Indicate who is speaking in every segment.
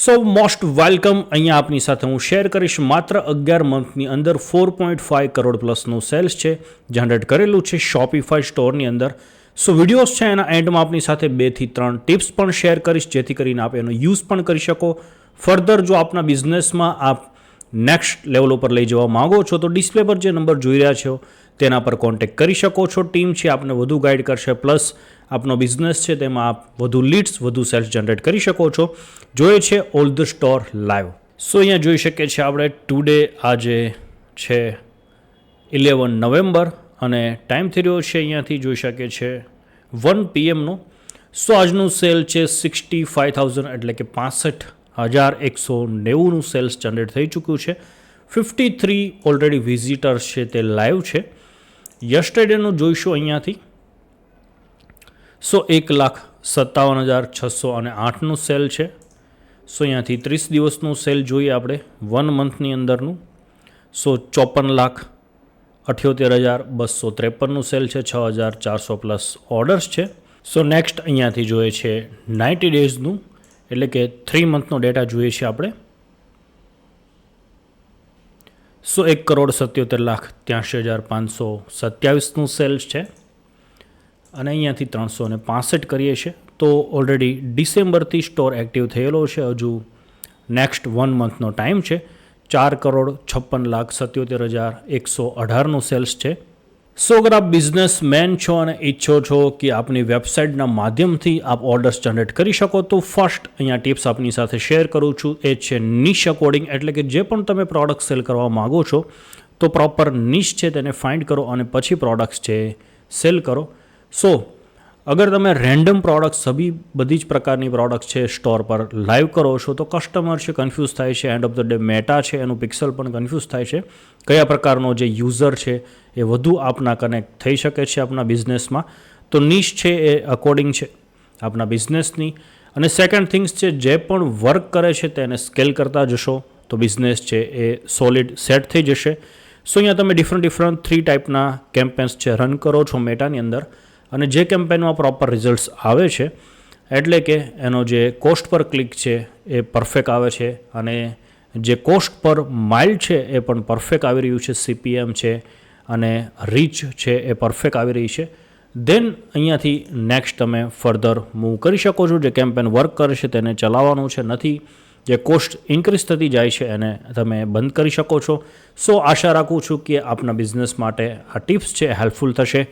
Speaker 1: સો most welcome. અહીંયા આપની સાથે હું શેર કરીશ માત્ર 11 મંથની અંદર 4.5 કરોડ પ્લસનું સેલ્સ છે જનરેટ કરેલું છે શોપિફાઈ સ્ટોરની અંદર। સો વિડીયોઝ છે એના એન્ડમાં આપની સાથે 2 થી 3 ટિપ્સ પણ શેર કરીશ જેથી કરીને આપ એનો યુઝ પણ કરી શકો। ફર્ધર જો આપના બિઝનેસમાં આપ નેક્સ્ટ લેવલ ઉપર લઈ જવા માંગો છો તો ડિસ્પ્લે પર જે નંબર જોઈ રહ્યા છો તેના પર કોન્ટેક્ટ કરી શકો છો। ટીમ છે આપને વધુ ગાઈડ કરશે, પ્લસ આપનો બિઝનેસ છે તેમાં આપ વધુ લીડ્સ, વધુ સેલ્સ જનરેટ કરી શકો છો। જોઈએ છે ઓલ ધ સ્ટોર લાઈવ। સો અહીંયા જોઈ શકીએ છીએ આપણે ટુડે આજે છે 11 નવેમ્બર અને ટાઈમ થઈ રહ્યો છે અહીંયાથી જોઈ શકીએ છીએ 1 PM। સો આજનું સેલ છે 65,000 એટલે કે 65,190નું સેલ્સ જનરેટ થઈ ચૂક્યું છે। 53 ઓલરેડી વિઝિટર્સ છે તે લાઈવ છે। યસ્ટરડેનું જોઈશું અહીંયાથી સો 1,57,608નું સેલ છે। સો અહીંયાથી 30 દિવસનું સેલ જોઈએ આપણે 1 મંથની અંદરનું સો 54,78,253નું સેલ છે। 6,400 પ્લસ ઓર્ડર્સ છે। સો નેક્સ્ટ અહીંયાથી જોઈએ છે 90 ડેઝનું એટલે કે 3 મંથનો ડેટા જોઈએ છે આપણે સો 1,77,83,527નું સેલ્સ છે અને અહીંયાથી 365 કરીએ છીએ તો ઓલરેડી ડિસેમ્બરથી સ્ટોર એક્ટિવ થયેલો છે। હજુ નેક્સ્ટ 1 મંથનો ટાઈમ છે। 4,56,77,118નું સેલ્સ છે। સો અગર આપ બિઝનેસ મેન છો અને ઈચ્છો છો કે આપની વેબસાઇટના માધ્યમથી આપ ઓર્ડર્સ જનરેટ કરી શકો તો ફર્સ્ટ અહીંયા ટિપ્સ આપની સાથે શેર કરું છું એ છે નિશ અકોર્ડિંગ, એટલે કે જે પણ તમે પ્રોડક્ટ સેલ કરવા માગો છો તો પ્રોપર નિશ છે તેને ફાઇન્ડ કરો અને પછી પ્રોડક્ટ્સ છે સેલ કરો। સો અગર તમે રેન્ડમ પ્રોડક્ટ્સ બધી જ પ્રકારની પ્રોડક્ટ્સ છે સ્ટોર પર લાઈવ કરો છો તો કસ્ટમર છે કન્ફ્યુઝ થાય છે। End of the day meta છે એનું પિક્સલ પણ કન્ફ્યુઝ થાય છે કયા પ્રકારનો જે યુઝર છે એ વધુ આપના કનેક્ટ થઈ શકે છે આપના બિઝનેસમાં। તો નિશ છે એ અકોર્ડિંગ છે આપના બિઝનેસની। અને સેકન્ડ થિંગ્સ છે જે પણ વર્ક કરે છે તેને સ્કેલ કરતા જશો તો બિઝનેસ છે એ સોલિડ સેટ થઈ જશે। સો અહીંયા તમે ડિફરન્ટ 3 ટાઈપના કેમ્પેન્સ છે રન કરો છો મેટાની અંદર અને જે કેમ્પેનમાં પ્રોપર રિઝલ્ટ્સ આવે છે એટલે કે એનો જે કોસ્ટ પર ક્લિક છે એ પરફેક્ટ આવે છે અને જે કોસ્ટ પર માઇલ છે એ પણ પરફેક્ટ આવી રહ્યું છે, CPM છે અને રીચ છે એ પરફેક્ટ આવી રહી છે। દેન અહીંયાથી નેક્સ્ટ તમે ફર્ધર મૂવ કરી શકો છો। જે કેમ્પેન વર્ક કરે છે તેને ચલાવવાનું છે, નથી જે કોસ્ટ ઇન્ક્રીઝ થતી જાય છે એને તમે બંધ કરી શકો છો। સો આશા રાખું છું કે આપના બિઝનેસ માટે આ ટિપ્સ છે હેલ્પફુલ થશે।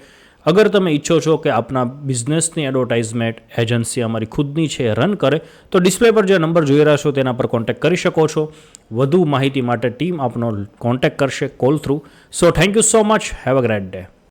Speaker 1: અગર તમે ઈચ્છો છો કે આપના બિઝનેસની એડવર્ટાઇઝમેન્ટ એજન્સી અમારી ખુદની છે રન કરે તો ડિસ્પ્લે પર જે નંબર જોઈ રહ્યા છો તેના પર કોન્ટેક્ટ કરી શકો છો। વધુ માહિતી માટે ટીમ આપનો કોન્ટેક્ટ કરશે call through. So thank you so much, have a great day.